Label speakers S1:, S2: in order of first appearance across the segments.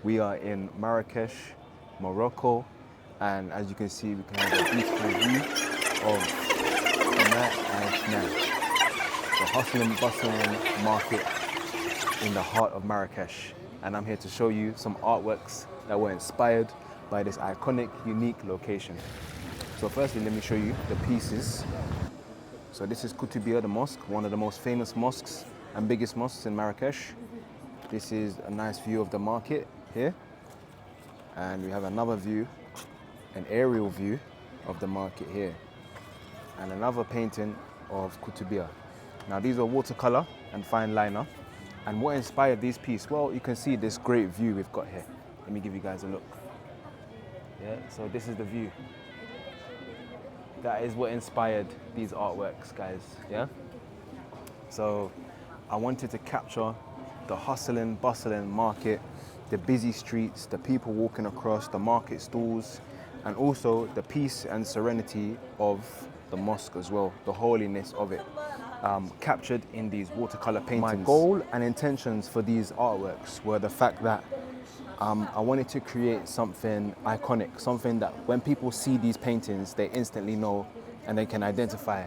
S1: We are in Marrakech, Morocco, and as you can see, we can have a beautiful view of Marrakech, the hustling, bustling market in the heart of Marrakech. And I'm here to show you some artworks that were inspired by this iconic, unique location. So firstly, let me show you the pieces. So this is Koutoubia, the mosque, one of the most famous mosques and biggest mosques in Marrakech. This is a nice view of the market here. And we have another view, an aerial view of the market here. And another painting of Koutoubia. Now these are watercolor and fine liner. And what inspired these pieces? Well, you can see this great view we've got here. Let me give you guys a look. Yeah, so this is the view. That is what inspired these artworks, guys, yeah? So I wanted to capture the hustling, bustling market, the busy streets, the people walking across, the market stalls, and also the peace and serenity of the mosque as well, the holiness of it, captured in these watercolor paintings. My goal and intentions for these artworks were the fact that I wanted to create something iconic, something that when people see these paintings, they instantly know and they can identify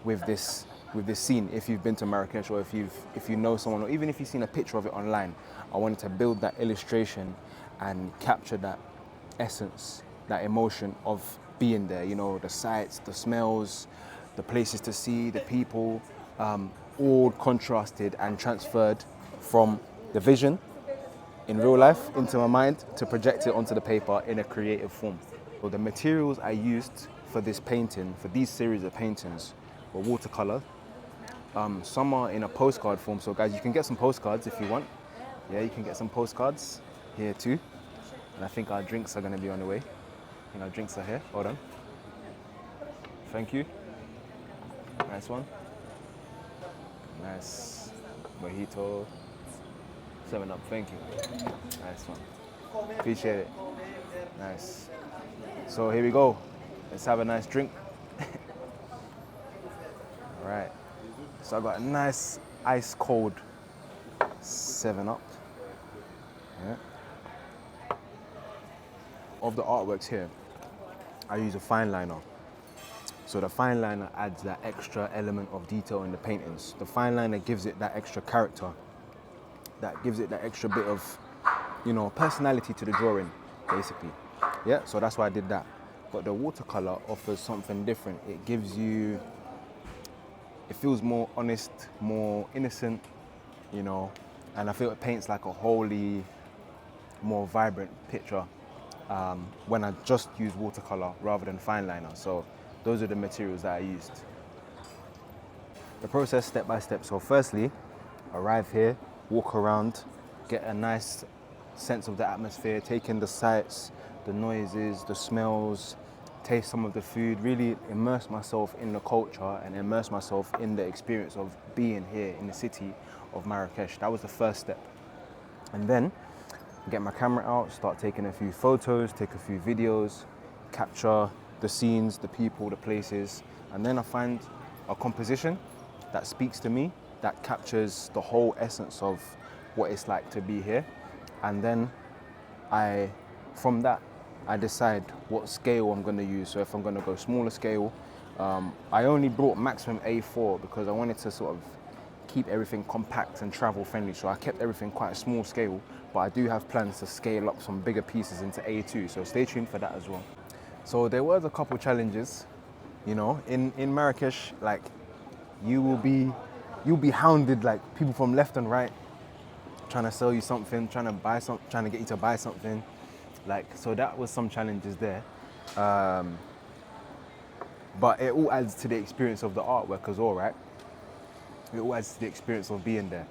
S1: with this scene. If you've been to Marrakech, or if you know someone, or even if you've seen a picture of it online, I wanted to build that illustration and capture that essence, that emotion of being there. You know, the sights, the smells, the places to see, the people, all contrasted and transferred from the vision in real life into my mind to project it onto the paper in a creative form. So the materials I used for this painting, for these series of paintings, were watercolor. Some are in a postcard form, so guys, you can get some postcards if you want. Yeah, you can get some postcards here too. And I think our drinks are gonna be on the way. I think our drinks are here, hold on. Thank you. Nice one. Nice mojito. 7-Up, thank you. Nice one. Appreciate it. Nice. So here we go. Let's have a nice drink. All right. So I got a nice ice cold 7-Up. Yeah. Of the artworks here, I use a fine liner. So the fine liner adds that extra element of detail in the paintings. The fine liner gives it that extra character, that gives it that extra bit of, you know, personality to the drawing, basically. Yeah, so that's why I did that. But the watercolor offers something different. It gives you, it feels more honest, more innocent, you know, and I feel it paints like a wholly more vibrant picture when I just use watercolor rather than fine liner. So those are the materials that I used. The process step by step. So firstly, arrive here, walk around, get a nice sense of the atmosphere, take in the sights, the noises, the smells, taste some of the food, really immerse myself in the culture and immerse myself in the experience of being here in the city of Marrakech. That was the first step. And then get my camera out, start taking a few photos, take a few videos, capture the scenes, the people, the places, and then I find a composition that speaks to me, that captures the whole essence of what it's like to be here. And then from that, I decide what scale I'm gonna use. So if I'm gonna go smaller scale, I only brought maximum A4 because I wanted to sort of keep everything compact and travel friendly. So I kept everything quite a small scale, but I do have plans to scale up some bigger pieces into A2. So stay tuned for that as well. So there was a couple challenges, you know, in Marrakech, like you'll be hounded, like people from left and right, trying to sell you something, trying to get you to buy something. Like, so that was some challenges there. But it all adds to the experience of the artwork as well, right? It all adds to the experience of being there.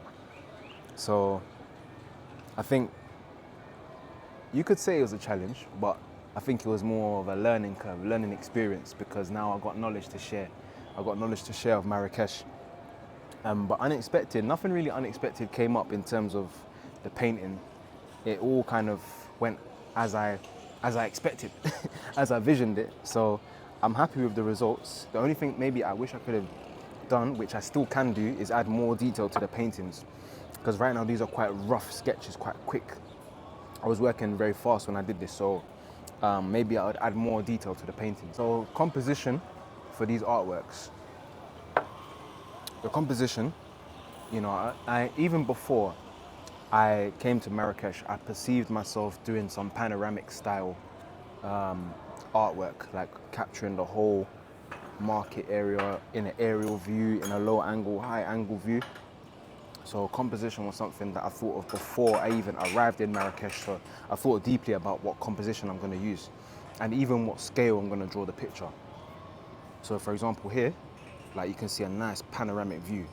S1: So I think you could say it was a challenge, but I think it was more of a learning curve, learning experience, because now I got knowledge to share. I got knowledge to share of Marrakech. But unexpected, nothing really unexpected came up in terms of the painting. It all kind of went as I expected, as I visioned it. So I'm happy with the results. The only thing maybe I wish I could have done, which I still can do, is add more detail to the paintings. Because right now these are quite rough sketches, quite quick. I was working very fast when I did this, so maybe I would add more detail to the painting. So composition for these artworks. The composition, you know, I even before I came to Marrakech, I perceived myself doing some panoramic style artwork, like capturing the whole market area in an aerial view, in a low angle, high angle view. So composition was something that I thought of before I even arrived in Marrakech. So I thought deeply about what composition I'm going to use and even what scale I'm going to draw the picture. So for example here, like you can see a nice panoramic view,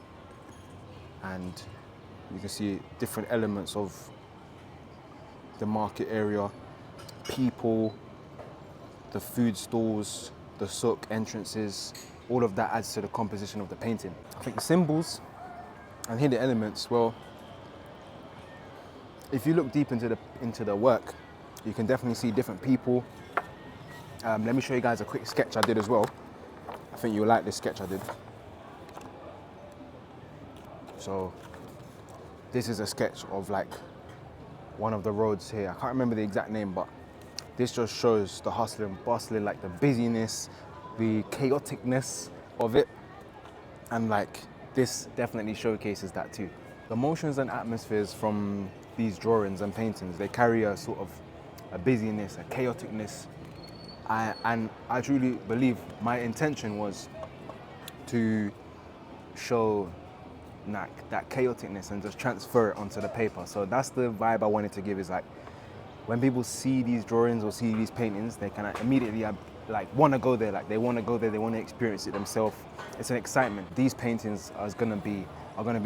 S1: and you can see different elements of the market area, people, the food stalls, the souk entrances, all of that adds to the composition of the painting. I think the symbols and here the elements, well, if you look deep into the work, you can definitely see different people. Let me show you guys a quick sketch I did as well. I think you'll like this sketch I did. So this is a sketch of like one of the roads here. I can't remember the exact name, but this just shows the hustle and bustling, like the busyness, the chaoticness of it. And like this definitely showcases that too. The motions and atmospheres from these drawings and paintings, they carry a sort of a busyness, a chaoticness. And I truly believe my intention was to show that chaoticness and just transfer it onto the paper. So that's the vibe I wanted to give, is like when people see these drawings or see these paintings, they can immediately like want to go there, like they want to go there, they want to experience it themselves. It's an excitement. These paintings are gonna be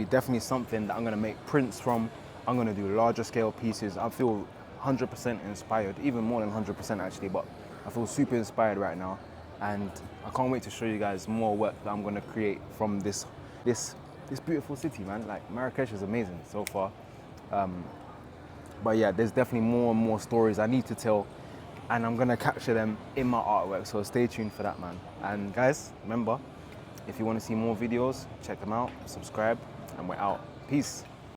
S1: definitely something that I'm gonna make prints from. I'm gonna do larger scale pieces. I feel 100% inspired, even more than 100% actually, but I feel super inspired right now, and I can't wait to show you guys more work that I'm gonna create from this beautiful city, man. Like Marrakech is amazing so far. But yeah, there's definitely more and more stories I need to tell, and I'm gonna capture them in my artwork, so stay tuned for that, man. And guys, remember, if you wanna see more videos, check them out, subscribe, and we're out. Peace.